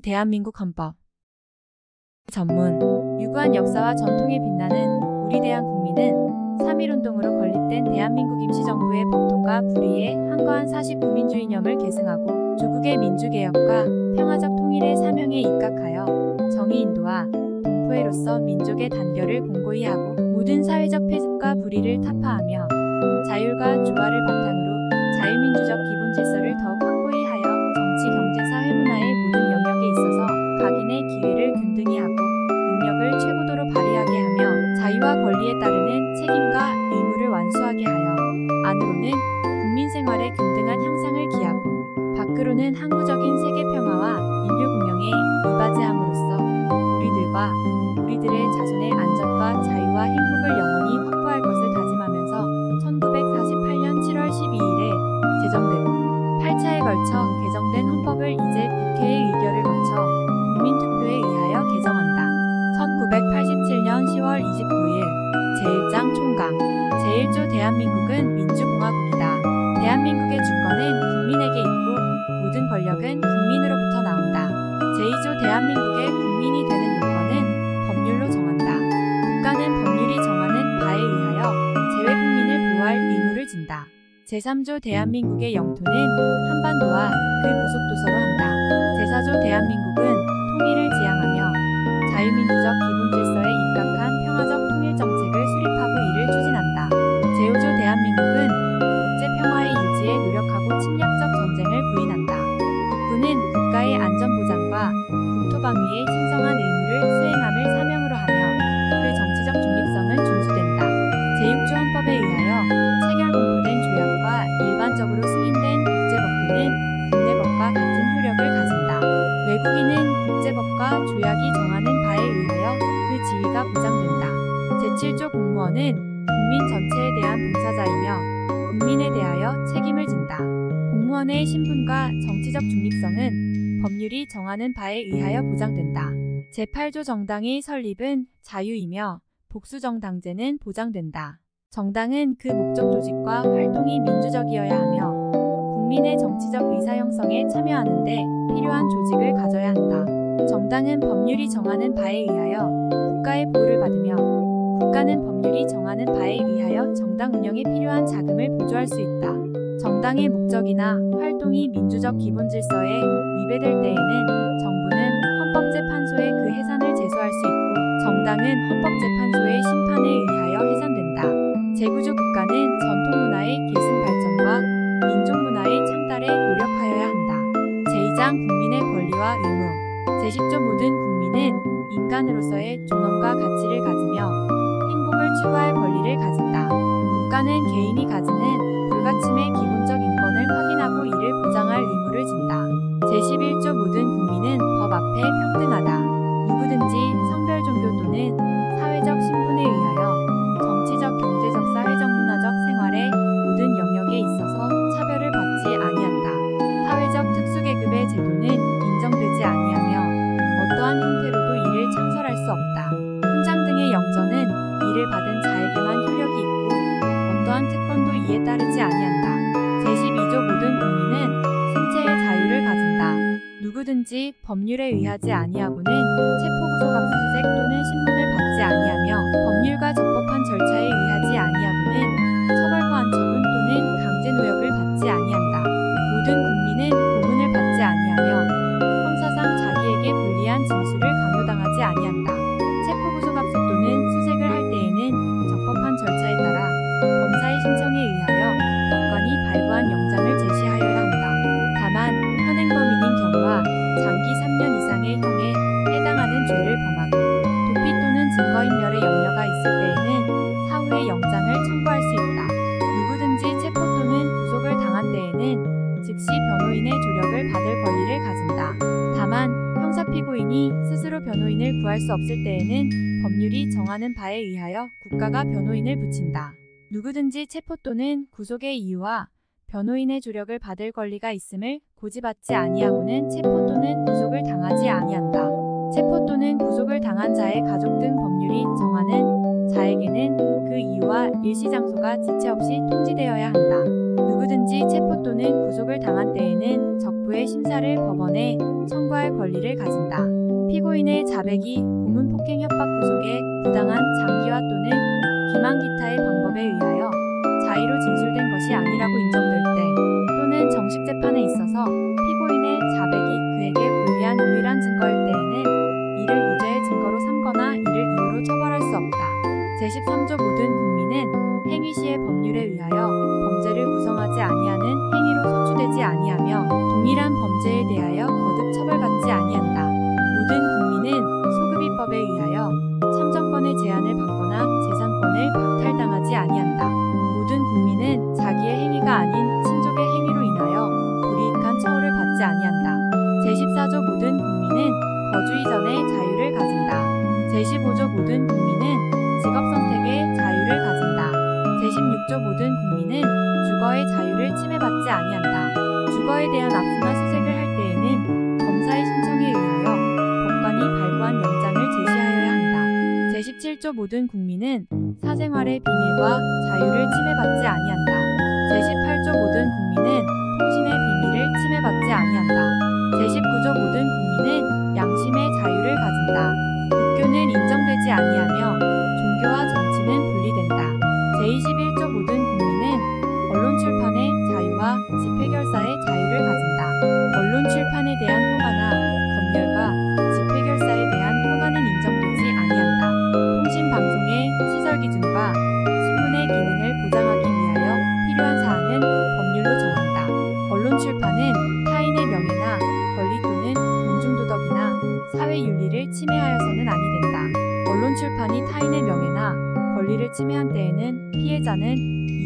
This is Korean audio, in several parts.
대한민국 헌법 전문 유구한 역사와 전통에 빛나는 우리 대한 국민은 3.1운동으로 건립된 대한민국 임시정부의 법통과 불의에 항거한 49민주이념을 계승하고 조국의 민주개혁과 평화적 통일의 사명에 입각하여 정의인도와 동포애로서 민족의 단결을 공고히 하고 모든 사회적 폐습과 불의를 타파하며 자율과 조화를 바탕으로 자유민주적 기본질서를 더욱 확고히 하여 정치, 경제, 사회, 문화의 모든 영역에 있어서 각인의 기회를 균등히 하고 능력을 최고도로 발휘하게 하며 자유와 권리에 따르는 책임과 의무를 완수하게 하여 안으로는 국민 생활의 균등한 향상을 기하고 밖으로는 항구적인 세계 평화와 인류 공영에 이바지함으로써 우리들의 자손의 안전과 자유와 행복을 영원히 확보할 것을 다짐하면서 1948년 7월 12일에 제정되고 8차에 걸쳐 개정된 헌법을 이제 국회의 의결을 거쳐 국민투표에 의하여 개정한다. 1987년 10월 29일 제1장 총강 제1조 대한민국은 민주공화국이다. 대한민국의 주권은 국민에게 있고 모든 권력은 국민으로부터 나온다. 제2조 대한민국의 국민이 되는 요건은 법률로 정한다. 국가는 법률이 정하는 바에 의하여 재외국민을 보호할 의무를 진다. 제3조 대한민국의 영토는 한반도와 그 부속도서로 한다. 제4조 대한민국은 통일을 지향하며 자유민주적 기본질서에 입각한 평화적 통일정책을 수립하고 이를 추진한다. 제5조 대한민국은 국제평화의 유지에 노력하고 침략적 전쟁을 부인한다. 국군은 국가의 안전보장과 국토방위에 신성한 의무를 수행함을 사명으로 하며 그 정치적 중립성은 준수된다. 제6조 헌법에 의하여 체결공포된 조약과 일반적으로 승인된 국제법규는 국내법과 같은 효력을 가진다. 외국인은 국제법과 조약이 정하는 바에 의하여 그 지위가 보장된다. 제7조 공무원은 국민 전체에 대한 봉사자이며 국민에 대하여 책임을 진다. 공무원의 신분과 정치적 중립성은 법률이 정하는 바에 의하여 보장된다. 제8조 정당의 설립은 자유이며 복수정당제는 보장된다. 정당은 그 목적 조직과 활동이 민주적이어야 하며 국민의 정치적 의사 형성에 참여하는 데 필요한 조직을 가져야 한다. 정당은 법률이 정하는 바에 의하여 국가의 보호를 받으며 국가는 법률이 정하는 바에 의하여 정당 운영에 필요한 자금을 보조할 수 있다. 정당의 목적이나 활동이 민주적 기본질서에 위배될 때에는 정부는 헌법재판소에 그 해산을 제소할 수 있고 정당은 헌법재판소의 심판에 의하여 해산된다. 제9조 국가는 전통문화의 계승 발전과 민족문화의 창달에 노력하여야 한다. 제2장 국민의 권리와 의무 제10조 모든 국민은 인간으로서의 존엄과 가치를 가지며 행복을 추구할 권리를 가진다. 국가는 개인이 가지는 불가침의 기본적 인권을 확인하고 이를 보장할 의무를 진다. 제11조 모든 국민은 법 앞에 평등하다. 누구든지 성별, 종교 또는 사회적 신분에 의하여 정치적, 경제적, 사회적, 문화적 생활의 모든 영역에 있어서 차별을 받지 아니한다. 사회적 특수계급의 제도는 인정되지 아니하며 어떠한 형태로도 이를 창설할 수 없다. 훈장 등의 영전은 이를 받은 자에게만 효력이 있고 어떠한 특권도 이에 따르지 아니한다. 제12조 모든 국민은 신체의 자유를 가진다. 누구든지 법률에 의하지 아니하고는 체포구속압수수색 또는 신문을 받지 아니하며 법률과 적법한 절차에 의하지 아니하고는 처벌과 안처분 또는 강제노역을 받지 아니한다. 모든 국민은 고문을 받지 아니하며 형사상 자기에게 불리한 진술을 강요당하지 아니한다. 체포구속압수 또는 수색을 할 때에는 적법한 절차에 따라 검사의 신청에 의하여 법관이 발부한 영장을 제시하여야 한다. 다만 현행범인인 경우와 장기 3년 이상의 형에 해당하는 죄를 범하고 도피 또는 증거인멸의 염려가 있을 때에는 사후에 영장을 청구할 수 있다. 누구든지 체포 또는 구속을 당한 때에는 즉시 변호인의 조력을 받을 권리를 가진다. 다만 형사피고인이 스스로 변호인을 구할 수 없을 때에는 법률이 정하는 바에 의하여 국가가 변호인을 붙인다. 누구든지 체포 또는 구속의 이유와 변호인의 조력을 받을 권리가 있음을 고지받지 아니하고는 체포 또는 구속을 당하지 아니한다. 체포 또는 구속을 당한 자의 가족 등 법률이 정하는 자에게는 그 이유와 일시 장소가 지체 없이 통지되어야 한다. 누구든지 체포 또는 구속을 당한 때에는 적부의 심사를 법원에 청구할 권리를 가진다. 피고인의 자백이 고문 폭행 협박 구속의 부당한 장기화 또는 기망 기타의 방법에 의하여 자의로 진술된 것이 아니라고 인정될 때 또는 정식 재판에 있어서 피고인의 자백이 그에게 불리한 유일한 증거일 때에는 이를 유죄의 증거로 삼거나 이를 이유로 처벌할 수 없다. 제13조 모든 국민은 행위 시의 법률에 의하여 범죄를 구성하지 아니하는 행위로 소추되지 아니하며 동일한 범죄에 대하여 거듭 처벌받지 아니한다. 모든 국민은 소급입법에 의하여 참정권의 제한을 받거나 재산권을 박탈당하지 아니한다. 모든 국민은 자기의 행위가 아닌 친족의 행위로 인하여 불이익한 처우를 받지 아니한다. 제14조 모든 국민은 거주 이전의 자유를 가진다. 제15조 모든 국민은 직업 선택의 자유를 가진다. 제16조 모든 국민은 주거의 자유를 침해받지 아니한다. 주거에 대한 압수나 수색을 할 때에는 검사의 신청에 의하여 법관이 발부한 영장을 제시하여야 한다. 제17조 모든 국민은 사생활의 비밀과 자유를 침해받지 아니한다. 제18조 모든 국민은 통신의 비밀을 침해받지 아니한다. 제19조 모든 국민은 양심의 자유를 가진다. 국교는 인정되지 아니하며 종교와 정치는 분리된다. 제21조 모든 국민은 언론 출판의 자유와 집회 결사의 자유를 가진다. 언론 출판에 대한 허가나 검열과 집회 결사에 대한 허가는 인정되지 아니한다. 통신 방송의 시설 기준과 신문의 기능을 보장하기 위하여 필요한 사항은 법률로 정한다. 언론 출판은 타인의 명예나 권리 또는 공중도덕이나 사회윤리를 침해하여서는 아니 된다. 언론 출판이 타인의 명예나 권리를 침해한 때에는 피해자는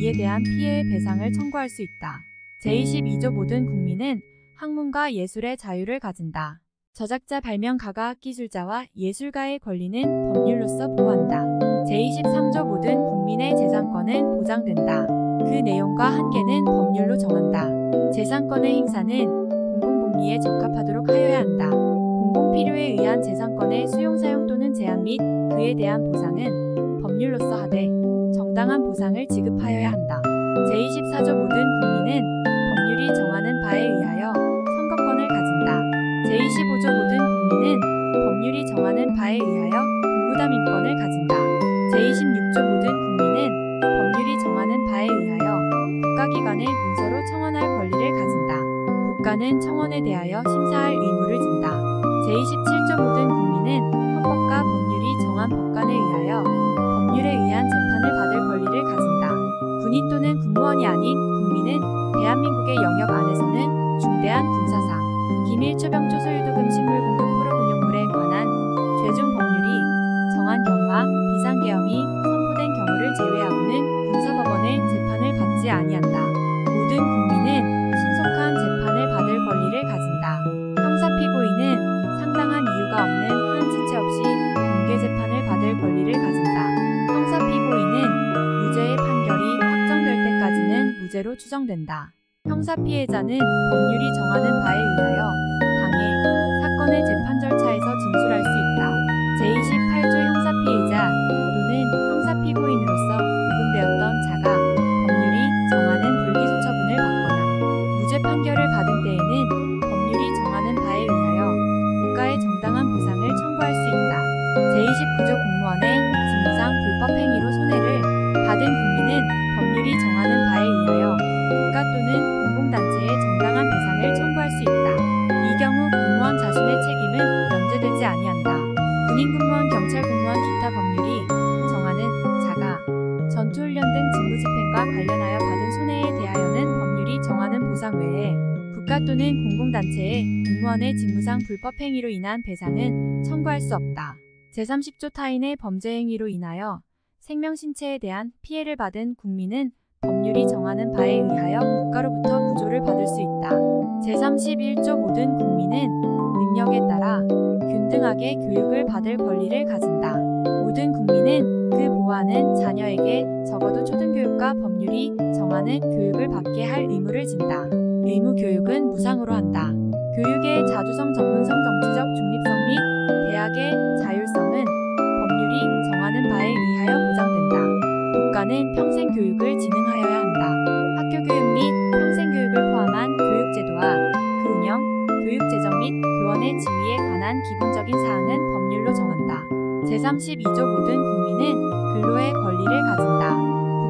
이에 대한 피해의 배상을 청구할 수 있다. 제22조 모든 국민은 학문과 예술의 자유를 가진다. 저작자, 발명가가, 기술자와 예술가의 권리는 법률로서 보호한다. 제23조 모든 국민의 재산권은 보장된다. 그 내용과 한계는 법률로 정한다. 재산권의 행사는 공공복리에 적합하도록 하여야 한다. 공공필요에 의한 재산권의 수용, 사용 또는 제한 및 그에 대한 보상은 법률로서 하되 정당한 보상을 지급하여야 한다. 제24조 모든 국민은 법률이 정하는 바에 의하여 선거권을 가진다. 제25조 모든 국민은 법률이 정하는 바에 의하여 공부담임권을 가진다. 제26조 모든 국민은 법률이 정하는 바에 의하여 국가기관의 문서로 청원할 권리를 가진다. 국가는 청원에 대하여 심사할 의무를 진다. 제27조 모든 국민은 헌법과 법률이 정한 법관에 의하여 법률에 의한 재판을 받을 권리를 가진다. 군인 또는 군무원이 아닌 국민은 대한민국의 영역 안에서는 중대한 군사상, 기밀, 초병, 초소유도금, 식물 공급, 포로 군용물에 관한 죄중 법률이 정한 경우와 비상계엄이 선포된 경우를 제외하고는 군사법원의 재판을 받지 아니한다. 모든 국민은 신속한 재판을 받을 권리를 가진다. 형사 피고인은 상당한 이유가 없는 한 지체 없이 공개 재판을 받을 권리를 가진다. 형사 피고인은 유죄의 판결이 확정될 때까지는 무죄로 추정된다. 형사 피해자는 법률이 정하는 바에 의하여 당해 사건의 재판 절차에서 진술할 수 있다. 제28조 형사 피해자 또는 형사 피고인으로서 구금되었던 자가 법률이 정하는 불기소 처분을 받거나 무죄 판결을 받은 때에는 법률이 정하는 바에 의하여 국가의 정당한 보상을 청구할 수 있다. 제29조 공무원의 직무상 불법 행위로 손해를 받은 국민은 법률이 정하는 바에 의하여 국가 또는 공공단체의 정당한 배상을 청구할 수 있다. 이 경우 공무원 자신의 책임은 면제되지 아니한다. 군인 공무원, 경찰 공무원, 기타 법률이 정하는 자가 전투훈련 등 직무집행과 관련하여 받은 손해에 대하여는 법률이 정하는 보상 외에 국가 또는 공공단체의 공무원의 직무상 불법 행위로 인한 배상은 청구할 수 없다. 제30조 타인의 범죄 행위로 인하여 생명, 신체에 대한 피해를 받은 국민은 법률이 정하는 바에 의하여 국가로부터 구조를 받을 수 있다. 제31조 모든 국민은 능력에 따라 균등하게 교육을 받을 권리를 가진다. 모든 국민은 그 보호하는 자녀에게 적어도 초등교육과 법률이 정하는 교육을 받게 할 의무를 진다. 의무 교육은 무상으로 한다. 교육의 자주성, 전문성, 정치적 중립성 및 대학의 자율성은 법률이 정하는 바에 의하여 보장된다. 국가는 평생 교육을 진행하여야 한다. 학교 교육 및 기본적인 사항은 법률로 정한다. 제32조 모든 국민은 근로의 권리를 가진다.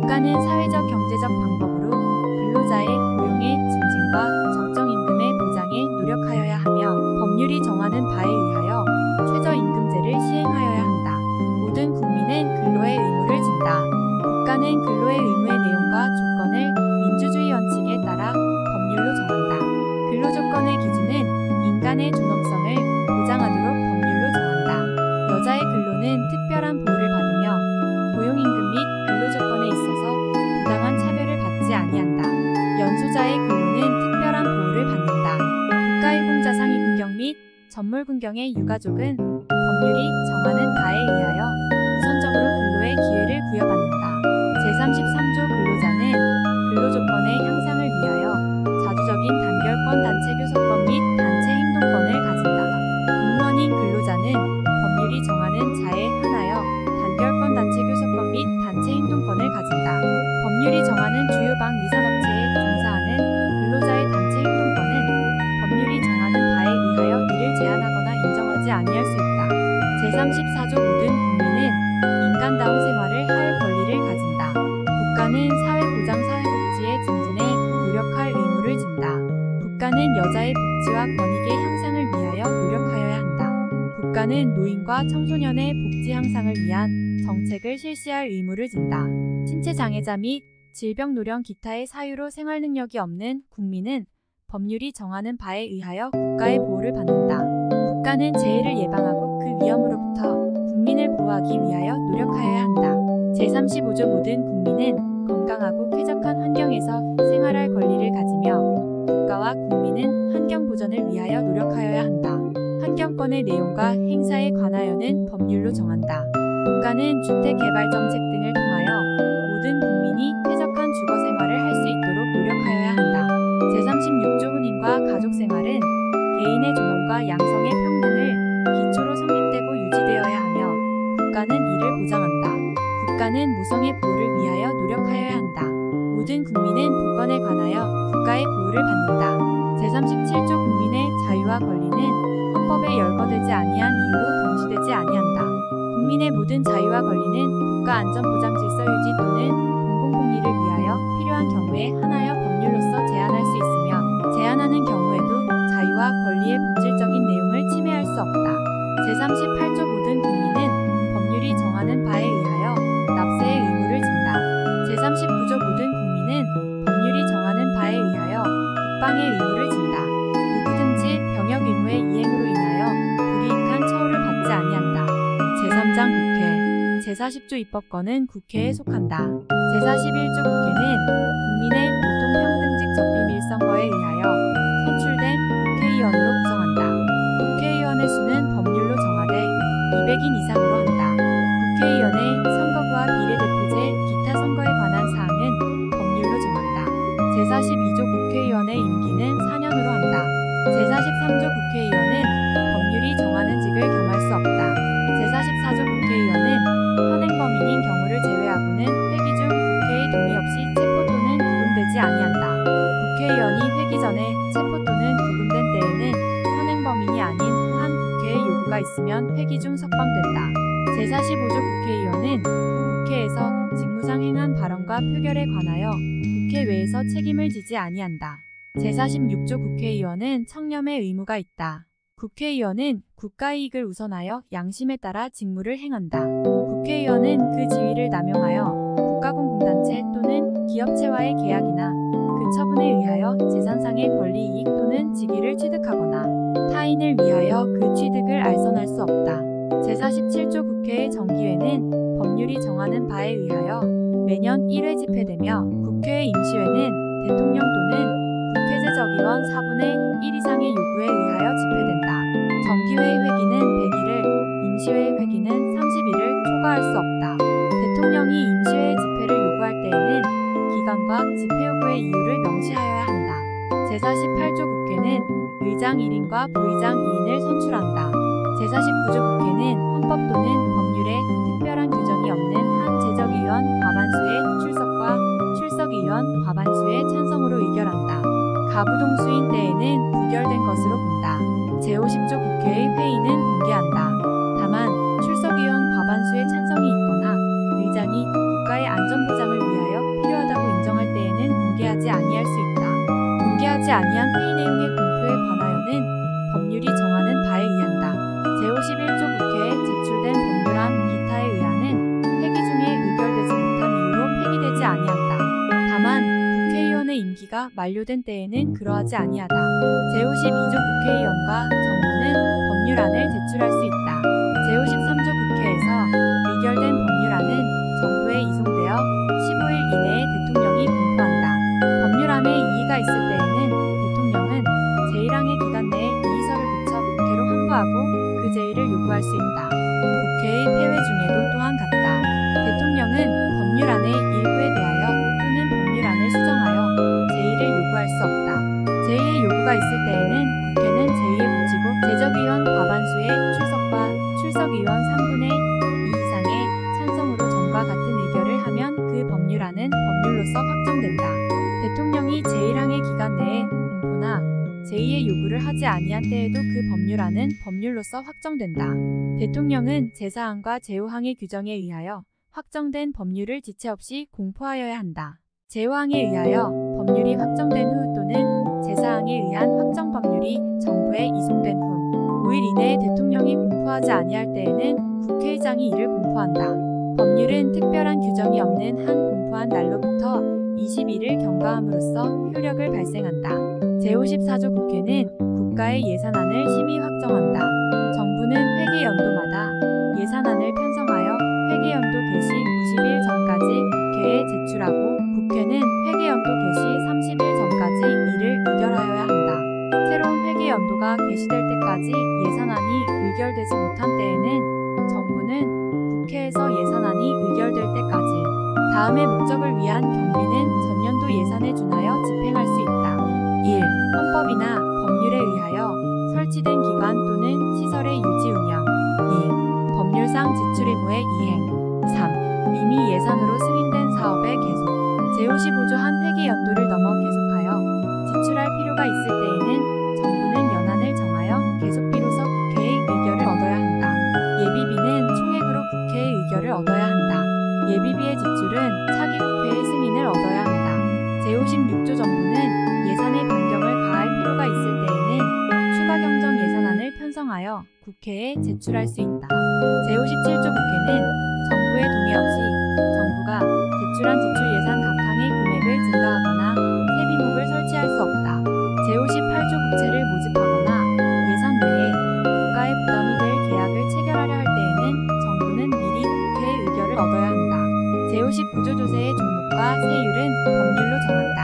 국가는 사회적 경제적 방법으로 근로자의 고용의 증진과 적정 임금의 보장에 노력하여야 하며 법률이 정하는 바에 의하여 최저임금제를 시행하여야 한다. 모든 국민은 근로의 의무를 진다. 국가는 근로의 의무의 내용과 조건을 민주주의 원칙에 따라 법률로 정한다. 근로조건의 기준은 인간의 존엄성을 보장하도록 법률로 정한다. 여자의 근로는 특별한 보호를 받으며 고용임금 및 근로조건에 있어서 부당한 차별을 받지 아니한다. 연소자의 근로는 특별한 보호를 받는다. 국가유공자 상위군경 및 전몰군경의 유가족은 법률이 정하는 바에 의하여 우선적으로 근로의 기회를 부여받는다. 제33조 근로자는 근로조건의 향상을 위하여 자주적인 단결권 단체 교섭권 및 단체 행동권을 가진다. 공무원인 근로자는 법률이 정하는 자에 한하여 단결권 단체 교섭권 및 단체 행동권을 가진다. 법률이 정하는 주요 방 리산업체에 종사하는 근로자의 단체 행동권은 법률이 정하는 바에 의하여 이를 제한하거나 인정하지 아니할 수 있다. 제34조 모든 국민은 인간다운 생활을 할 권리를 가진다. 국가는 사회보장 사회복지의 증진에 노력할 의무를 진다. 국가는 여자의 복지와 권익의 향상을 위하여 노력하여야 한다. 국가는 노인과 청소년의 복지 향상을 위한 정책을 실시할 의무를 진다. 신체장애자 및 질병노령 기타의 사유로 생활능력이 없는 국민은 법률이 정하는 바에 의하여 국가의 보호를 받는다. 국가는 재해를 예방하고 그 위험으로부터 국민을 보호하기 위하여 노력하여야 한다. 제35조 모든 국민은 건강하고 쾌적한 환경에서 생활할 권리를 가지며 국가와 국민은 환경 보전을 위하여 노력하여야 한다. 환경권의 내용과 행사에 관하여는 법률로 정한다. 국가는 주택개발정책 등을 통하여 모든 국민이 쾌적한 주거생활을 할 수 있도록 노력하여야 한다. 제36조 혼인과 가족생활은 개인의 존엄과 양성의 평등을 기초로 성립되고 유지되어야 하며 국가는 이를 보장한다. 국가는 모성의 보호를 위하여 노력하여야 한다. 모든 국민은 복권에 관하여 국가의 보호를 받는다. 제37조 국민의 자유와 권리는 헌법에 열거되지 아니한 이유로 경시되지 아니한다. 국민의 모든 자유와 권리는 국가 안전보장 질서 유지 또는 공공복리를 위하여 필요한 경우에 한하여 법률로서 제한할 수 있으며 제한하는 경우에도 자유와 권리의 본질적인 내용을 침해할 수 없다. 제38조 모든 국민은 법률이 정하는 바에 의하여 납세의 의무를 진다. 제39조 모든 국민은 법률이 정하는 바에 의하여 국방의 의무를 진다. 누구든지 병역 의무의 이행으로 인하여 불이익한 처우를 받지 아니한다. 제3장 국회 제40조 입법권은 국회에 속한다. 제41조 국회는 국민의 보통평등직 접비밀선거에 의하여 선출된 국회의원으로 구성한다. 국회의원의 수는 법률로 정하되 200인 이상으로 한다. 국회의원의 선거구와 비례대표제, 기타 선거에 관한 사항은 법률로 정한다. 제42조 국회의원의 임기는 4년으로 한다. 제43조 국회의원은 법률이 정하는 직을 겸할 수 없다. 제44조 국회의원은 현행범인인 경우를 제외하고는 회기 중 국회의 동의 없이 체포 또는 구금되지 아니한다. 국회의원이 회기 전에 체포 또는 구금된 때에는 현행범인이 아닌 한 국회의 요구가 있으면 회기 중 석방된다. 제45조 국회의원은 국회에서 직무상 행한 발언과 표결에 관하여 국회 외에서 책임을 지지 아니한다. 제46조 국회의원은 청렴의 의무가 있다. 국회의원은 국가이익을 우선하여 양심에 따라 직무를 행한다. 국회의원은 그 지위를 남용하여 국가공공단체 또는 기업체와의 계약이나 그 처분에 의하여 재산상의 권리이익 또는 직위를 취득하거나 타인을 위하여 그 취득을 알선할 수 없다. 제47조 국회의 정기회는 법률이 정하는 바에 의하여 매년 1회 집회되며 국회의 임시회는 대통령 또는 국회제적위원 4분의 1 이상의 요구에 의하여 집회된다. 정기회의 회기는 100일을, 임시회의 회기는 30일을 초과할 수 없다. 대통령이 임시회의 집회를 요구할 때에는 기간과 집회 요구의 이유를 명시하여야 한다. 제48조 국회는 의장 1인과 부의장 2인을 선출한다. 제49조 국회는 헌법 또는 법률에 특별한 규정이 없는 한 제적위원 과반수의 출석과 출석의원 과반수의 찬성으로 의결한다. 가부동수인 때에는 부결된 것으로 본다. 제50조 국회의 회의는 공개한다. 다만 출석위원 과반수의 찬성이 있거나 의장이 국가의 안전보장을 위하여 필요하다고 인정할 때에는 공개하지 아니할 수 있다. 공개하지 아니한 회의 내용의 공표에 관하여는 법률이 정하는 바에 의한다. 제51조 국회에 제출된 법률안 기타에 의하는 회기 중에 의결되지 못한 이유로 폐기되지 아니한다. 다만 국회의원의 임기가 만료된 때에는 그러하지 아니하다. 제52조 국회의원과 정부는 법률안을 제출할 수 있다. 제53조 국회에서 의결된 법률안은 정부에 이송되어 15일 이내에 대통령이 공포한다. 법률안에 이의가 있을 때에는 대통령은 제1항의 기간 내에 이의서를 붙여 국회로 항부하고 그 제의를 요구할 수 있다. 국회의 폐회 중에도 또한 같다. 대통령은 법률안의 일부에 대하여 또는 법률안을 수정하여 제의를 요구할 수 없다. 제의의 요구가 있을 때에는 국회는 제의에 붙이고 제적의원 과반수의 출석과 출석의원 3분의 2 이상의 찬성으로 전과 같은 의결을 하면 그 법률안은 법률로서 확정된다. 대통령이 제1항의 기간 내에 공포나 제의의 요구를 하지 아니한 때에도 그 법률안은 법률로서 확정된다. 대통령은 제4항과 제5항의 규정에 의하여 확정된 법률을 지체 없이 공포하여야 한다. 제5항에 의하여 법률이 확정된 후 또는 제4항에 의한 확정 법률이 정부에 이송된 후 5일 이내에 대통령이 공포하지 아니할 때에는 국회의장이 이를 공포한다. 법률은 특별한 규정이 없는 한 공포한 날로부터 21일 경과함으로써 효력을 발생한다. 제54조 국회는 국가의 예산안을 심의 확정한다. 정부는 회계연도마다 예산안을 편성하여 회계연도 개시 90일 전까지 국회에 제출하고 국회는 회계연도 개시 30일 전까지 이를 의결하여야 한다. 새로운 회계연도가 개시될 때까지 예산안이 의결되지 못한 때에는 정부는 국회에서 예산안이 의결될 때까지 다음의 목적을 위한 경비는 전년도 예산에 준하여 집행할 수 있다. 1. 헌법이나 법률에 의하여 설치된 기관 또는 시설의 유지 운영. 2. 법률상 지출 의무의 이행. 3. 이미 예산으로 승인된 사업의 계속. 제55조 한 회계연도를 넘어 계속하여 지출할 필요가 있을 때에는 정부는 연한을 정하여 계속비로서 국회의 의결을 얻어야 한다. 예비비는 총액으로 국회의 의결을 얻어야 한다. 예비비의 지출은 차기 국회의 승인을 얻어야 한다. 제56조 정부는 예산의 변경을 가할 필요가 있을 때에는 추가 경정 예산안을 편성하여 국회에 제출할 수 있다. 제57조 국회는 정부의 동의 없이 정부가 제출한 지출 예산 각 항의 금액을 증가하거나 세비목을 설치할 수 없다. 제58조 국채를 모집하거나 예산 외에 국가의 부담이 될 계약을 체결하려 할 때에는 정부는 미리 국회의 의결을 얻어야 한다. 제59조 조세의 종목과 세율은 법률로 정한다.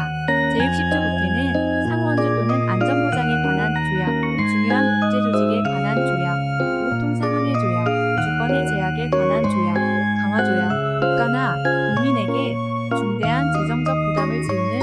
제60조 국회는 상원주 또는 안전보장에 관한 조약, 중요한 국제조직에 관한 조약, 우통상항해 조약, 주권의 제약에 관한 조약, 강화조약, 국가나 국민에게 중대한 재정적 부담을 지우는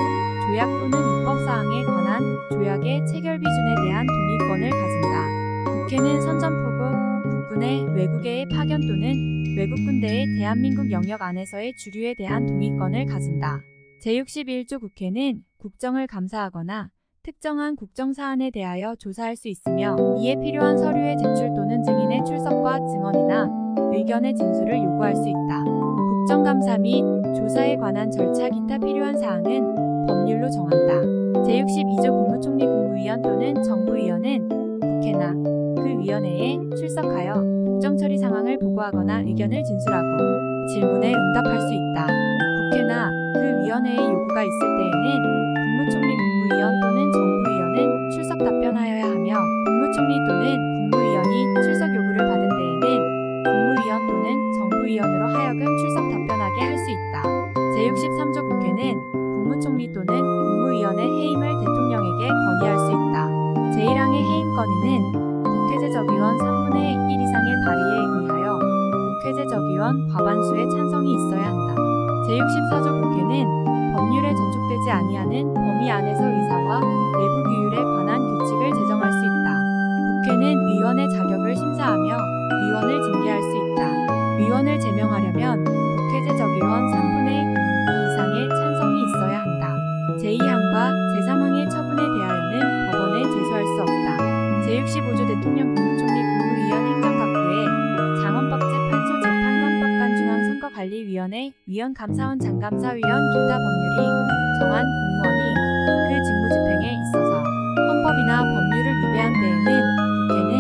조약 또는 입법사항에 관한 조약의 체결 비준에 대한 동의권을 가진다. 국회는 선전포고, 국군의 외국에의 파견 또는 외국 군대의 대한민국 영역 안에서의 주류에 대한 동의권을 가진다. 제61조 국회는 국정을 감사하거나 특정한 국정사안에 대하여 조사할 수 있으며 이에 필요한 서류의 제출 또는 증인의 출석과 증언이나 의견의 진술을 요구할 수 있다. 국정감사 및 조사에 관한 절차 기타 필요한 사항은 법률로 정한다. 제62조 국무총리 국무위원 또는 정부위원은 국회나 그 위원회에 출석하여 국정처리 상황을 보고하거나 의견을 진술하고 질문에 응답할 수 있다. 국회나 그 위원회의 요구가 있을 때에는 국무총리 국무위원 또는 정부위원은 출석 답변하여야 하며 국무총리 또는 국무위원이 출석 요구를 받은 때에는 국무위원 또는 정부위원으로 하여금 출석 답변하게 할 수 있다. 제63조 국회는 국무총리 또는 국무위원의 해임을 대통령에게 건의할 수 있다. 제1항의 해임 건의는 국회제적의원 3분의 1 이상의 발의에 의하여 국회제적의원 과반수의 찬성이 있어야 한다. 제64조 국회는 법률에 전촉되지 아니하는 범위 안에서 의사와 내부 규율에 관한 규칙을 제정할 수 있다. 국회는 의원의 자격을 심사하며 의원을 징계할 수 있다. 의원을 제명하려면 국회제적의원 3분의 2 이상의 찬성이 있어야 한다. 제2항과 제3항의 처분에 대하여는 법원에 제소할 수 없다. 제65조 국회의원회, 위원, 감사원, 장감사위원, 기타 법률이 정한 공무원이 그 직무 집행에 있어서 헌법이나 법률을 위배한 때에는 국회는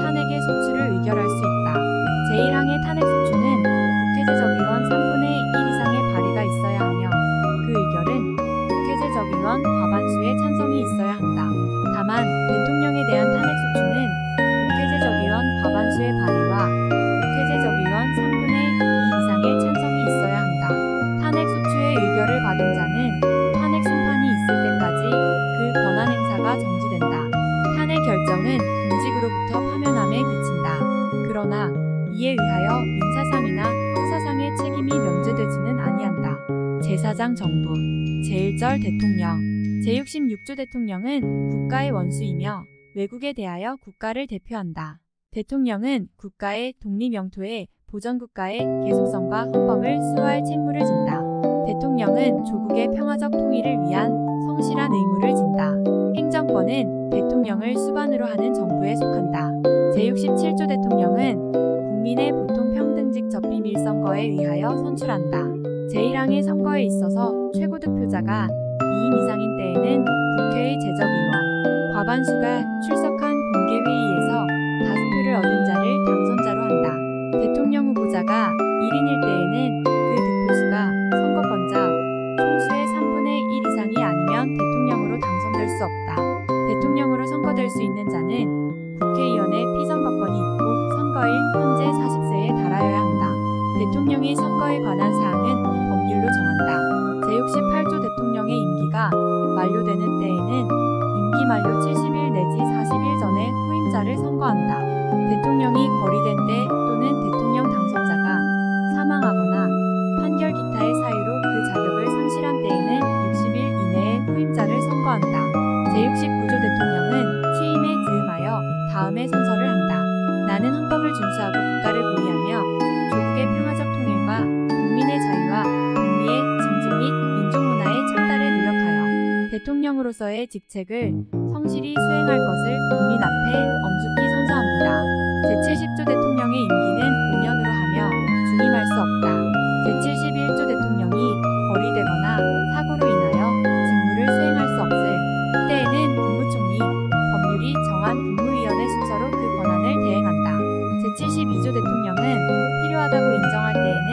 탄핵의 소추를 의결할 수 있다. 제1항의 탄핵 소추는 국회제적위원 3분의 1 이상의 발의가 있어야 하며 그 의결은 국회제적위원 과반수의 찬성이 있어야 한다. 다만 대통령에 대한 탄핵 소추는 국회제적위원 과반수의 발의와 국회제적위원 3분의 2 이상의 찬성이 있어야 한다. 탄핵 소추의 의결을 받은 자는 탄핵 심판이 있을 때까지 그 권한 행사가 정지된다. 탄핵 결정은 공직으로부터 파면함에 그친다. 그러나 이에 의하여 민사상이나 형사상의 책임이 면제되지는 아니한다. 제4장 정부 제1절 대통령 제66조 대통령은 국가의 원수이며 외국에 대하여 국가를 대표한다. 대통령은 국가의 독립 영토의 보전국가의 계속성과 헌법을 수호할 책무를 진다. 대통령은 조국의 평화적 통일을 위한 성실한 의무를 진다. 행정권은 대통령을 수반으로 하는 정부에 속한다. 제67조 대통령은 국민의 보통 평등직 접비밀 선거에 의하여 선출한다. 제1항의 선거에 있어서 최고득표자가 2인 이상인 때에는 국회의 제적위원 과반수가 출석한 공개회의에서 다수표를 얻은 자를 당선자로 한다. 대통령 후보자가 1인일 때에는 그 득표수가 선거권자 총수의 3분의 1 이상이 아니면 대통령으로 당선될 수 없다. 대통령으로 선거될 수 있는 자는 국회의원의 피선거권이 있고 선거일 현재 40세에 달하여야 한다. 대통령이 선거에 관한 사항은 법률로 정한다. 제68조 대통령의 임기가 만료되는 때에는 임기 만료 70일 내지 40일 전에 후임자를 선거한다. 대통령이 거리된 때 또는 대통령 당선자가 사망하거나 판결 기타의 사유로 그 자격을 상실한 때에는 60일 이내에 후임자를 선거한다. 제69조 대통령은 취임에 즈음하여 다음의 선서를 한다. 나는 헌법을 준수하고 국가를 보위하며 조국의 평화적 통일과 국민의 자유와 국리의 증진 및 민족문화의 창달에 노력하여 대통령으로서의 직책을 성실히 수행할 것을 국민 앞에 엄숙히 선서합니다. 제70조 대통령의 임기는 5년으로 하며 중임할 수 없다. 제71조 대통령이 거리되거나 사고로 인하여 직무를 수행할 수 없을 때에는 국무총리, 법률이 정한 국무위원회 순서로 그 권한을 대행한다. 제72조 대통령은 필요하다고 인정할 때에는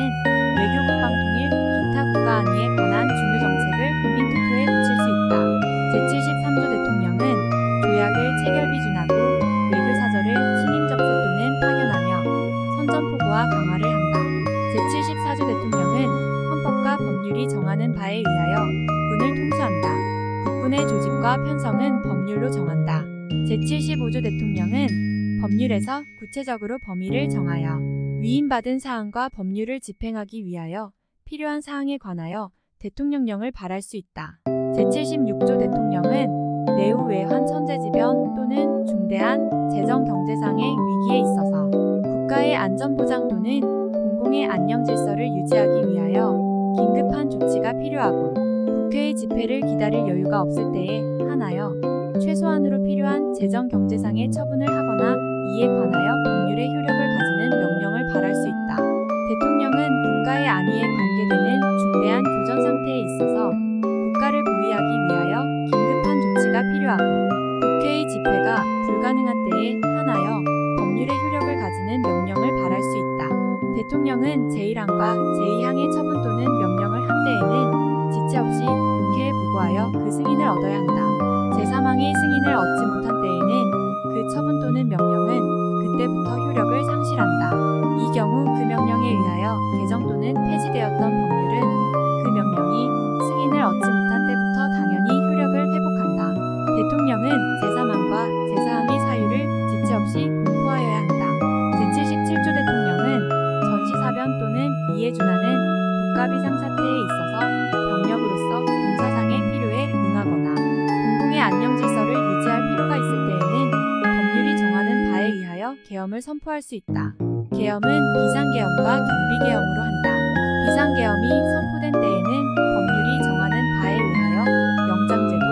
외교 국방통일 기타 국가안위에 관한 중요 정책을 국민투표에 붙일 수 있다. 제73조 대통령은 조약을 체결비준하고 외교사절을 신임 접수 또는 파견하며 선전포고와 강화를 한다. 제74조 대통령은 헌법과 법률이 정하는 바에 의하여 국군을 통수한다. 국군의 조직과 편성은 법률로 정한다. 제75조 대통령은 법률에서 구체적으로 범위를 정하여 위임받은 사항과 법률을 집행하기 위하여 필요한 사항에 관하여 대통령령을 발할 수 있다. 제76조 대통령은 내후 외환 천재지변 또는 중대한 재정경제상의 위기에 있어서 국가의 안전보장 또는 공공의 안녕질서를 유지하기 위하여 긴급한 조치가 필요하고 국회의 집회를 기다릴 여유가 없을 때에 한하여 최소한으로 필요한 재정경제상의 처분을 하거나 이에 관하여 법률의 효력을 가지는 명령을 발할 수 있다. 대통령은 국가의 안위에 관계되는 중대한 교전 상태에 있어서 국가를 보위하기 위하여 긴급한 조치가 필요하고 국회의 집회가 불가능한 때에 한하여 법률의 효력을 가지는 명령을 발할 수 있다. 대통령은 제1항과 제2항의 처분 또는 명령을 한 때에는 지체 없이 국회에 보고하여 그 승인을 얻어야 한다. 제3항의 승인을 얻지 못한 때에는 그 처분 또는 명령은 그때부터 효력을 상실한다. 이 경우 그 명령에 의하여 개정 또는 폐지되었던 법률은 그 명령이 승인을 얻지 못한 때부터 당연히 효력을 회복한다. 대통령은 제3항과 제4항의 사유를 지체 없이 공포하여야 한다. 제77조 대통령은 전시사변 또는 이에 준하는 국가비상사태에 있어서 병력으로서 군사상의 필요에 응하거나 공공의 안녕질서를 유지할 필요가 있을 때에는 법률이 정하는 바에 의하여 계엄을 선포할 수 있다. 계엄은 비상계엄과 경비계엄으로 한다. 비상계엄이 선포된 때에는 법률이 정하는 바에 의하여 영장제도,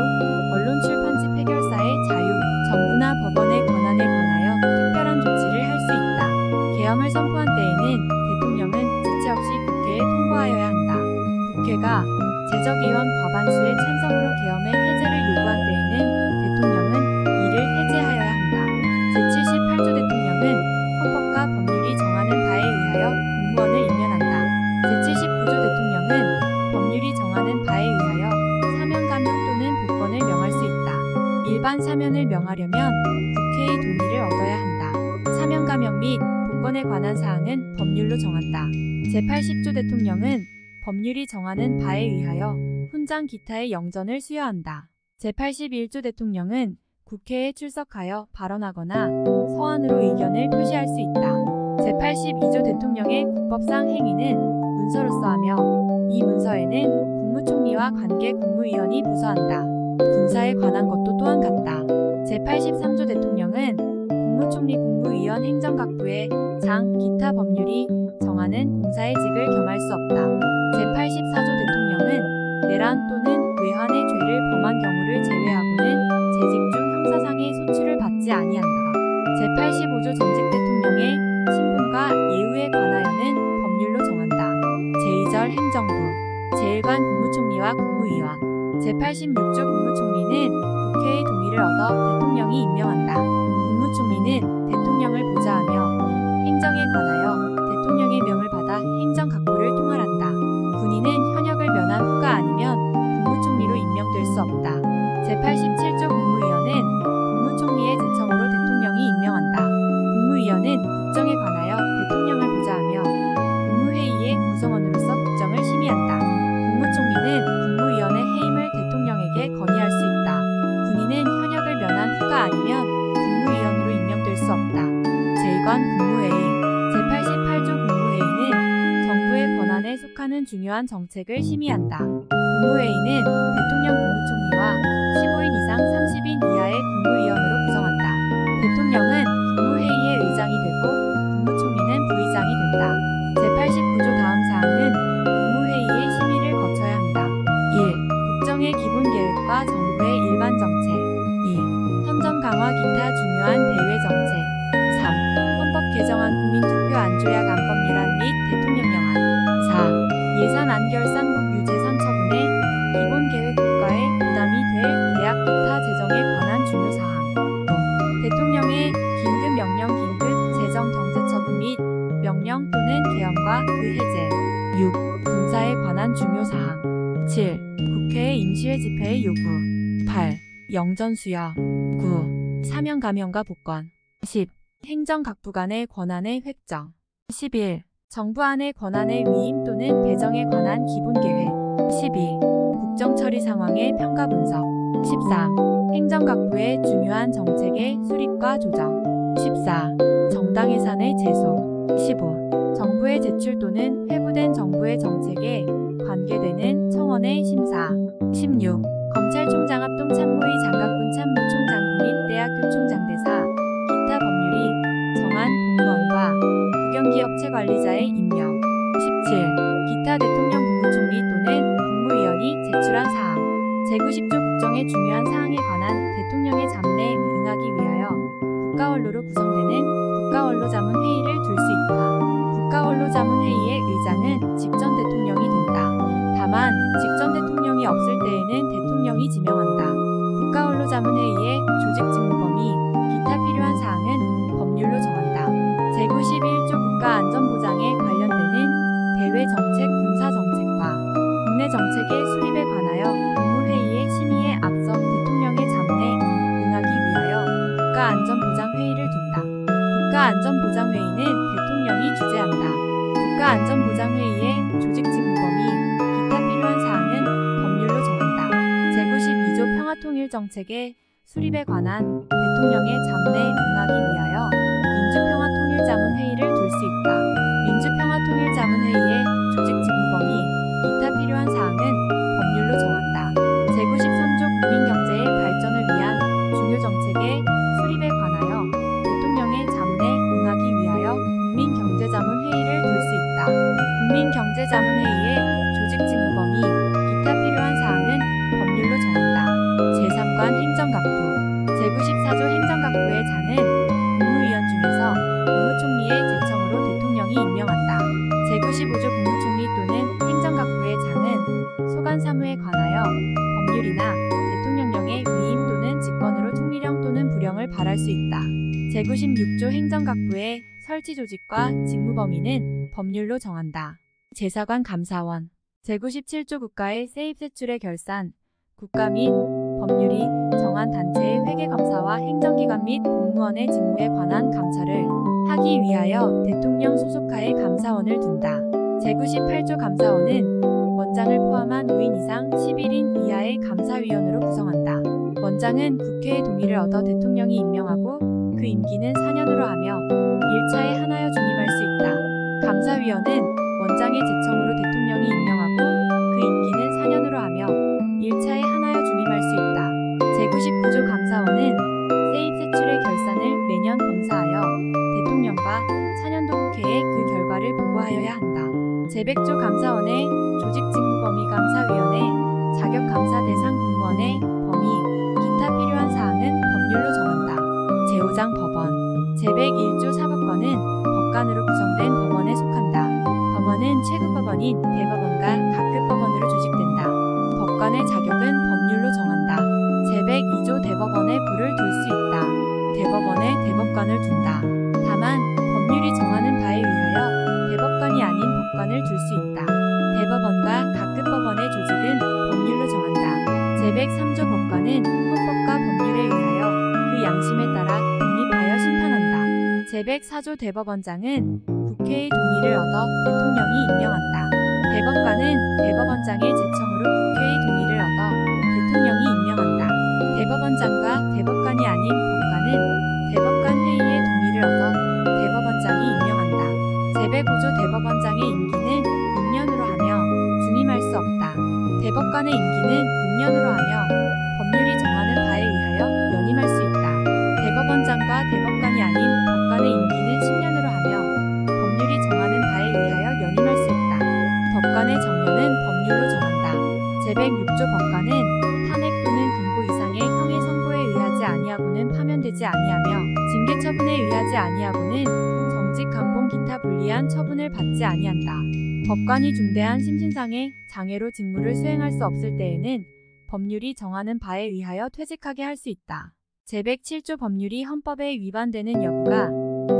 언론출판지 폐결사의 자유, 정부나 법원의 권한에 관하여 특별한 조치를 할 수 있다. 계엄을 선포한 때에는 대통령은 지체 없이 국회에 통보할 통과하여야 한다. 국회가 제적의원 과반수의 찬성으로 계엄의 해제를 요구한 때에는 대통령은 이를 해제하여야 한다. 제78조 대통령은 헌법과 법률이 정하는 바에 의하여 공무원을 임명한다. 제79조 대통령은 법률이 정하는 바에 의하여 사면감형 또는 복권을 명할 수 있다. 일반 사면을 명하려면 국회의 동의를 얻어야 한다. 사면감형 및 복권에 관한 사항은 법률로 정한다. 제80조 대통령은 법률이 정하는 바에 의하여 훈장 기타의 영전을 수여한다. 제81조 대통령은 국회에 출석하여 발언하거나 서한으로 의견을 표시할 수 있다. 제82조 대통령의 국법상 행위는 문서로서 하며 이 문서에는 국무총리와 관계 국무위원이 부서한다. 군사에 관한 것도 또한 같다. 제83조 대통령은 국무총리 국무위원 행정각부의 장, 기타 법률이 정하는 공사의직을 겸할 수 없다. 제84조 대통령은 내란 또는 외환의 죄를 범한 경우를 제외하고는 재직 중 형사상의 소출을 받지 아니한다. 제85조 전직 대통령의 신분과 예우에 관하여는 법률로 정한다. 제2절 행정부, 제1관 국무총리와 국무위원, 제86조 국무총리는 국회의 동의를 얻어 대통령이 임명한다. 국무총리는 대통령을 보좌하며 행정에 관하여 대통령의 명을 받아 행정각부를 통할한다. 군인은 현역을 면한 후가 아니면 국무총리로 임명될 수 없다. 제87조 국무위원은 국무총리의 제청으로 대통령이 임명한다. 국무위원은 국정에 관하여 대통령을 보좌하며 국무회의의 구성원으로서 국정을 심의한다. 국무총리는 국무위원의 해임을 대통령에게 건의할 수 있다. 군인은 현역을 면한 후가 아니면 국무위원으로 임명될 수 없다. 제1관 국무회의, 제88조 국무회의는 정부의 권한에 속하는 중요한 정책을 심의한다. 국무회의는 대통령 국무총리와 15인 이상 30인 이하의 국무위원으로 구성한다. 대통령은 국무회의의 의장이 되고 국무총리는 부의장이 된다. 제89조 다음 사항은 국무회의의 심의를 거쳐야 한다. 1. 국정의 기본 계획과 정부의 일반 정책. 2. 헌정 강화 기타 중요한 대외 정책. 3. 헌법 개정안 국민투표 안조약 안법예란 및 대통령령안. 4. 예산 안결산 국유재산 처분의 기본 계획 국가의 부담이 될 계약 기타 재정에 관한 중요 사항. 5. 대통령의 긴급 명령 긴급 재정 경제 처분 및 명령 또는 계엄과 그 해제. 6. 군사에 관한 중요 사항. 7. 국회의 임시회 집회의 요구. 8. 영전 수여. 9. 사면 감형과 복권. 10. 행정각부 간의 권한의 획정. 11. 정부 안의 권한의 위임 또는 배정에 관한 기본계획. 12. 국정처리 상황의 평가 분석. 13. 행정각부의 중요한 정책의 수립과 조정. 14. 정당 예산의 제소. 15. 정부의 제출 또는 회부된 정부의 정책에 관계되는 청원의 심사. 16. 검찰총장 합동 참모의 장갑군 참모총장 국립대학교 총장대사 기타 법률이 정한 공무원과 국영기업체 관리자의 임명. 17. 기타 대통령 국무총리 또는 국무위원이 제출한 사항. 제90조 국정의 중요한 사항에 관한 대통령의 잡내에 응하기 위하여 국가원로로 구성되는 국가원로자문회의를 둘 수 있다. 국가원로자문회의의 의장은 직전 대통령이 된다. 다만 직전 대통령이 없을 때에는 대통령이 지명한다. 국가원로자문회의의 조직직무범위, 기타 필요한 사항은 법률로 정한다. 제91조 국가안전보장에 관련되는 대외정책, 군사정책과 국내 정책의 수립에 관하여 국무회의의 심의에 앞서 대통령의 잡내에 응하기 위하여 국가안전보장회의를 둔다. 국가안전보장회의는 대통령이 주재한다. 국가안전보장회의의 조직직무범위, 기타 필요한 사항은 법률로 정한다. 제92조 평화통일정책의 수립에 관한 대통령의 잡내에 응하기 위하여 민주평화통일자문회의를 둘 수 있다. 민주평화통일자문회의의 조직직무범위, 기타 필요한 사항은 법률로 정한다. 제93조 국민경제의 발전을 위한 중요 정책의 수립에 관하여 대통령의 자문에 응하기 위하여 국민경제자문회의를 둘 수 있다. 국민경제자문회의의 조직직무범위, 기타 필요한 사항은 법률로 정한다. 제3관 행정각부, 제94조 행정각부의 장은 국무위원 중에서 국무총리의 제청으로 대통령이 임명한다. 제95조 국무총리 또는 소관 사무에 관하여 법률이나 대통령령의 위임 또는 직권으로 총리령 또는 부령을 발할 수 있다. 제96조 행정각부의 설치 조직과 직무 범위는 법률로 정한다. 제사관 감사원 제97조 국가의 세입세출의 결산, 국가 및 법률이 정한 단체의 회계감사와 행정기관 및 공무원의 직무에 관한 감사를 하기 위하여 대통령 소속하에 감사원을 둔다. 제98조 감사원은 원장을 포함한 5인 이상 11인 이하의 감사위원으로 구성한다. 원장은 국회의 동의를 얻어 대통령이 임명하고 그 임기는 4년으로 하며 1차에 하나여 중임할 수 있다. 감사위원은 원장의 제청으로 대통령이 임명하고 그 임기는 4년으로 하며 1차에 하나여 중임할 수 있다. 제99조 감사원은 세입세출의 결산을 매년 검사하여 대통령과 차년도 국회에 그 결과를 보고하여야 한다. 제100조 감사원의 조직직무범위감사위원회, 자격감사 대상 공무원의 범위, 기타 필요한 사항은 법률로 정한다. 제5장 법원 제101조 사법권은 법관으로 구성된 법원에 속한다. 법원은 최고법원인 대법원과 각급법원으로 조직된다. 법관의 자격은 법률로 정한다. 제102조 대법원에 부를 둘 수 있다. 대법원에 대법관을 둔다. 다만 법률이 정하는 바에 의하여 대법관이 아닌 법관을 둘 수 있다. 대법원과 각급법원의 조직은 법률로 정한다. 제103조 법관은 헌법과 법률에 의하여 그 양심에 따라 독립하여 심판한다. 제104조 대법원장은 국회의 동의를 얻어 대통령이 임명한다. 대법관은 대법원장의 제청으로 국회의 동의를 얻어 대통령이 임명한다. 대법원장과 대법관이 아닌 법관은 대법관 회의의 동의를 얻어 대법원장이 임명한다. 제105조 대법원장의 임기는 6년으로 하며 중임할 수 없다. 대법관의 임기는 6년으로 하며 법률이 정하는 바에 의하여 연임할 수 있다. 대법원장과 대법관이 아닌 법관의 임기는 10년으로 하며 법률이 정하는 바에 의하여 연임할 수 있다. 법관의 정년은 법률로 정한다. 제106조 법관은 탄핵 또는 금고 이상의 형의 선고에 의하지 아니하고는 파면되지 아니하며 징계 처분에 의하지 아니하고는 정직 감봉 기타 불리한 처분을 받지 아니한다. 법관이 중대한 심신상의 장애로 직무를 수행할 수 없을 때에는 법률이 정하는 바에 의하여 퇴직하게 할 수 있다. 제107조 법률이 헌법에 위반되는 여부가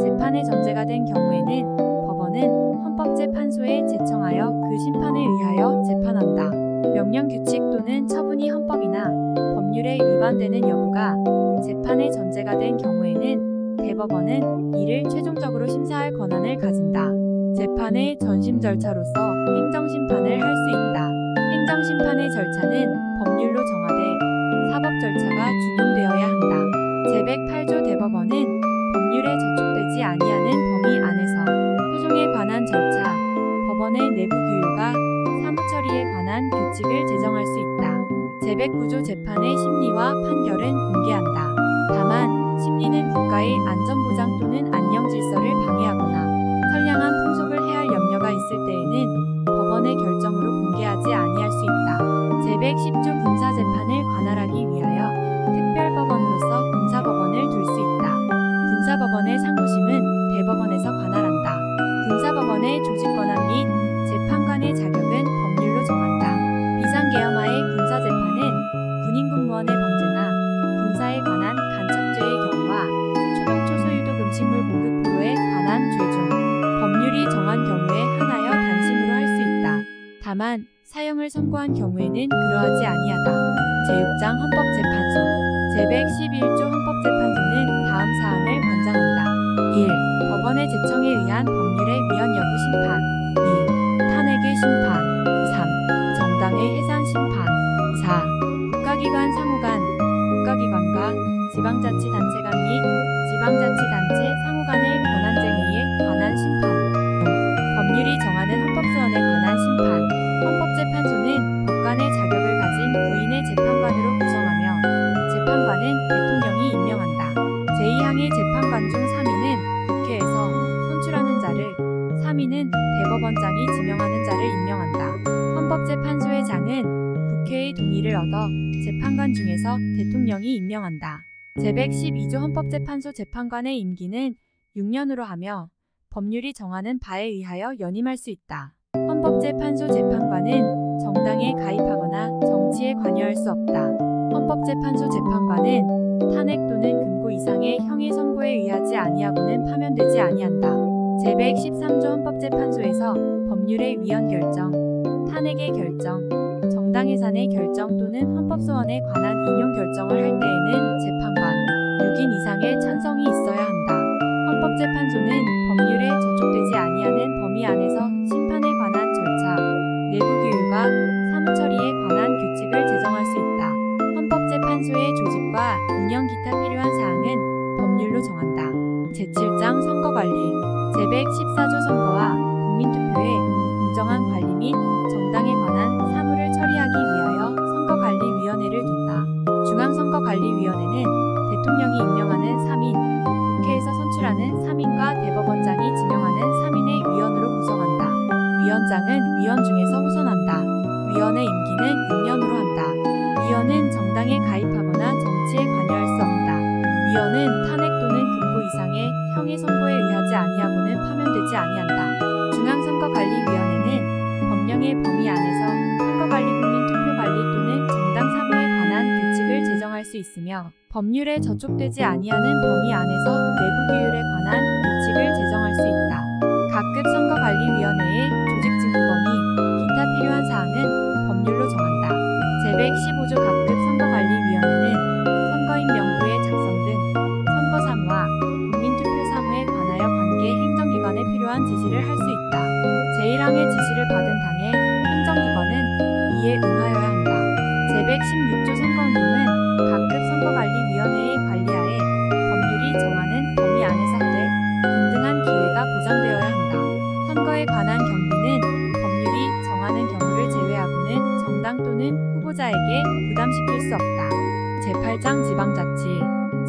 재판의 전제가 된 경우에는 법원은 헌법재판소에 제청하여 그 심판에 의하여 재판한다. 명령 규칙 또는 처분이 헌법이나 법률에 위반되는 여부가 재판의 전제가 된 경우에는 대법원은 이를 최종적으로 심사할 권한을 가진다. 재판의 전심 절차로서 행정심판을 할 수 있다. 행정심판의 절차는 법률로 정하되 사법 절차가 준용되어야 한다. 제108조 대법원은 법률에 저촉되지 아니하는 범위 안에서 소송에 관한 절차, 법원의 내부 규율과 사무처리에 관한 규칙을 제정할 수 있다. 제109조 재판의 심리와 판결은 공개한다. 다만 심리는 국가의 안전보장 또는 안녕질서를 방해하거나 선량한 풍속을 해할 염려가 있을 때에는 법원의 결정으로 공개하지 아니할 수 있다. 제110조 군사재판을 관할하기 위하여 특별법원으로서 군사법원을 둘 수 있다. 군사법원의 상고심은 대법원에서 관할한다. 군사법원의 조직권한 및 재판관의 자격은 법률로 정한다. 비상계엄하의 군사재판은 군인군무원의 범죄나 군사에 관한 간첩죄의 경우와 초동초소유도 음식물 공급 포로에 관한 죄 중 법률이 정한 경우에 하나여 단심으로 할 수 있다. 다만 사형을 선고한 경우에는 그러하지 아니하다. 제6장 헌법재판소 제111조 헌법재판소는 다음 사항을 관장한다. 1. 법원의 제청에 의한 법률의 위헌 여부 심판. 2. 탄핵의 심판. 3. 정당의 해산 심판. 4. 국가기관 상호간, 국가기관과 지방자치단체 간 및 지방자치단체 상호 간의 권한쟁의에 관한 심판. 5. 법률이 정하는 헌법소원에 관한 심판. 헌법재판소는 법관의 자격을 가진 부인의 재판관으로 구성하며 재판관은 대통령이 임명한다. 제2항의 재판관 중 3인은 국회에서 선출하는 자를, 3인은 대법원장이 지명하는 자를 임명한다. 헌법재판소의 장은 국회의 동의를 얻어 재판관 중에서 대통령이 임명한다. 제112조 헌법재판소 재판관의 임기는 6년으로 하며 법률이 정하는 바에 의하여 연임할 수 있다. 헌법재판소 재판관은 정당에 가입하거나 정치에 관여할 수 없다. 헌법재판소 재판관은 탄핵 또는 금고 이상의 형의 선고에 의하지 아니하고는 파면되지 아니한다. 제113조 헌법재판소에서 법률의 위헌 결정, 탄핵의 결정, 정당 해산의 결정 또는 헌법소원에 관한 인용 결정을 할 때에는 재판관 6인 이상의 찬성이 있어야 한다. 헌법재판소는 법률에 저촉되지 아니하는 범위 안에서 심판에 관한 절차, 내부규율과 사무처리에 관한 규칙을 제정할 수 있다. 헌법재판소의 조직과 운영 기타 필요한 사항은 법률로 정한다. 제7장 선거관리 제114조 선거와 국민투표의 공정한 관리 및 정당에 관한 사무를 처리하기 위하여 선거관리위원회를 둔다. 중앙선거관리위원회는 대통령이 임명하는 3인, 국회에서 선출하는 3인과 대법원장이 지명하는 3인의 위원으로 구성한다. 위원장은 위원 중에서 호선한다. 위원의 임기는 6년으로 한다. 위원은 정당에 가입하거나 정치에 관여할 수 없다. 위원은 탄핵 또는 금고 이상의 형의 선고에 의하지 아니하고는 파면되지 아니한다. 중앙선거관리위원회는 법령의 범위 안에서 선거관리, 국민투표관리 또는 정당 사무에 관한 규칙을 제정할 수 있으며 법률에 저촉되지 아니하는 범위 안에서 내부규율에 관한 규칙을 제정할 수 있다. 각급 선거관리위원회의 조직직무 범위, 기타 필요한 사항은 법률로 정한다. 제115조 각급 선거관리위원회는 선거인 명부의 작성 등 선거사무와 국민투표 사무에 관하여 관계 행정기관에 필요한 지시를 할 수 있다. 제1항의 지시를 받은 당의 행정기관은 이에 응하여야 한다. 제116조 선거운동은 각급 선거관리위원회의 관리하에 법률이 정하는 범위 안에서 하되 동등한 기회가 보장되어야 한다. 선거에 관한 경비는 법률이 정하는 경우를 제외하고는 정당 또는 후보자에게 부담시킬 수 없다. 제8장 지방자치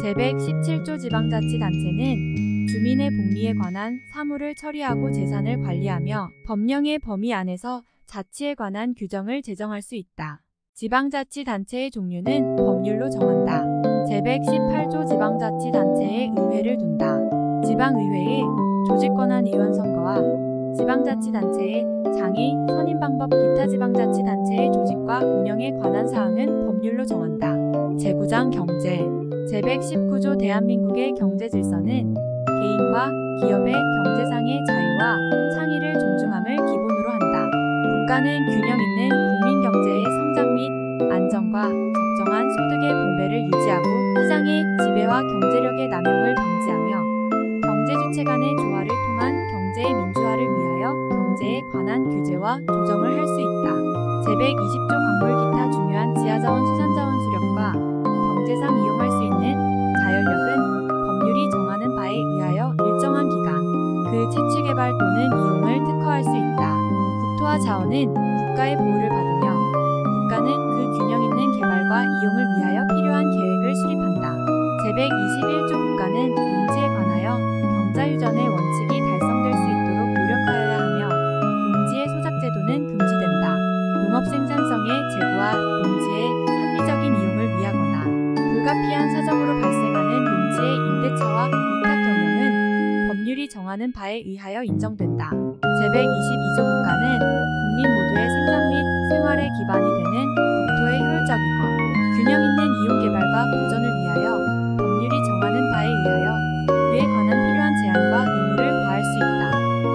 제117조 지방자치단체는 주민의 복리에 관한 사무를 처리하고 재산을 관리하며 법령의 범위 안에서 자치에 관한 규정을 제정할 수 있다. 지방자치단체의 종류는 법률로 정한다. 제118조 지방자치단체의 의회를 둔다. 지방의회의 조직권한 의원 선거와 지방자치단체의 장의, 선임 방법, 기타 지방자치단체의 조직과 운영에 관한 사항은 법률로 정한다. 제9장 경제 제119조 대한민국의 경제질서는 개인과 기업의 경제상의 자유와 창의를 존중함을 기본으로 한다. 국가는 균형 있는 국민 경제의 성장 및 안정과 적정한 소득의 분배를 유지하고 시장의 지배와 경제력의 남용을 방지하며 경제 주체 간의 조화를 통한 경제의 민주화를 위하여 경제에 관한 규제와 조정을 할 수 있다. 제120조 광물 기타 중요한 지하자원 수산자원 수력과 경제상 이용할 수 있는 자연력은 법률이 정하는 바에 의하여 일정한 기간 그 채취 개발 또는 이용을 특허할 수 있다. 국토와 자원은 국가의 보호를 받으며 국가는 그 균형 있는 개발과 이용을 위하여 필요한 계획을 수립한다. 제121조 국가는 농지에 관하여 경자유전의 원칙이 달성될 수 있도록 노력하여야 하며 농지의 소작제도는 금지된다. 농업 생산성의 제고와 농지의 합리적인 이용을 위하거나 불가피한 사정으로 발생하는 농지의 임대차와 위탁 경영은 법률이 정하는 바에 의하여 인정된다. 제122조 국가는 국민 모두의 생산 및 생활의 기반이 되는 국토의 효율적이고 균형 있는 이용 개발과 보전을 위하여 법률이 정하는 바에 의하여 그에 관한 필요한 제한과 의무를 과할 수 있다.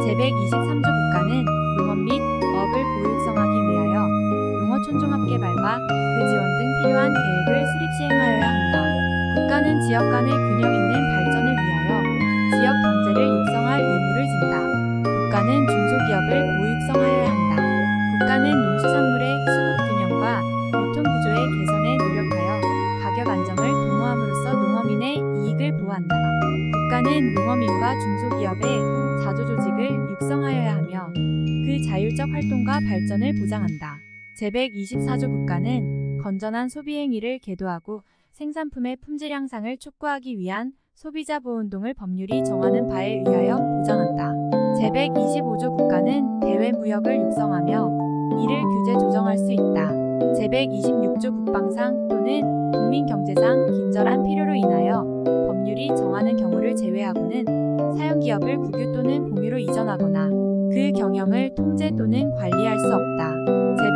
제123조 국가는 농업 및 어업을 보육성하기 위하여 농어촌종합 개발과 그 지원 등 필요한 계획을 수립 시행하여야 한다. 국가는 지역 간의 균형 있는 발전을 위하여 지역 경제를 육성할 의무를 진다. 국가는 중소기업을 보육성하여야 한다. 국가는 농수산물의 수급 균형과 유통 구조의 개선에 노력하여 가격 안정을 도모함으로써 농어민의 이익을 보호한다. 국가는 농어민과 중소기업의 자조조직을 육성하여야 하며 그 자율적 활동과 발전을 보장한다. 제124조 국가는 건전한 소비 행위를 계도하고 생산품의 품질 향상을 촉구하기 위한 소비자 보호운동을 법률이 정하는 바에 의하여 보장한다. 제125조 국가는 대외무역을 육성하며 이를 규제 조정할 수 있다. 제126조 국방상 또는 국민경제상 긴절한 필요로 인하여 법률이 정하는 경우를 제외하고는 사용기업을 국유 또는 공유로 이전하거나 그 경영을 통제 또는 관리할 수 없다.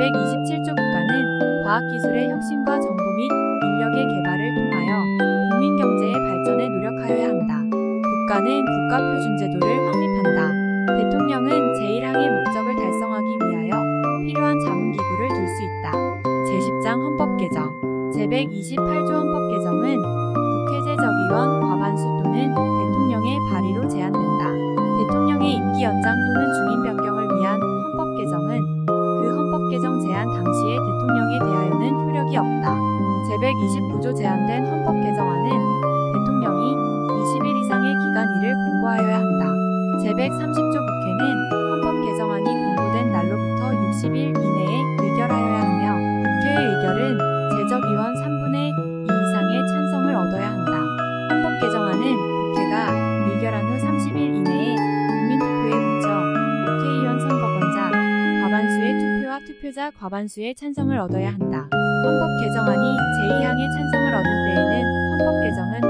제127조 국가는 과학기술의 혁신과 정보 및 인력의 개발을 통하여 국민경제의 발전에 노력하여야 한다. 국가는 국가표준제도를 확립한다. 대통령은 제1항의 목적을 달성하기 위하여 필요한 자문기구를 둘 수 있다. 제10장 헌법개정 제128조 헌법개정은 국회제적위원 과반수 또는 대통령의 발의로 제안된다. 대통령의 임기 연장 또는 중임 변경을 위한 헌법개정은 그 헌법개정 제안 당시의 대통령에 대하여는 효력이 없다. 제129조 제안된 헌법개정안은 대통령이 20일 이상의 기간 이를 공고하여야 한다. 제130조 국회는 헌법개정안이 공고된 날로부터 60일 이내에 의결하여야 하며 국회의 의결은 제적위원 3분의 2 이상의 찬성을 얻어야 한다. 헌법개정안은 국회가 의결한 후 30일 이내에 국민투표에 붙여 국회의원 선거권자 과반수의 투표와 투표자 과반수의 찬성을 얻어야 한다. 헌법 개정안이 제2항의 찬성을 얻을 때에는 헌법 개정은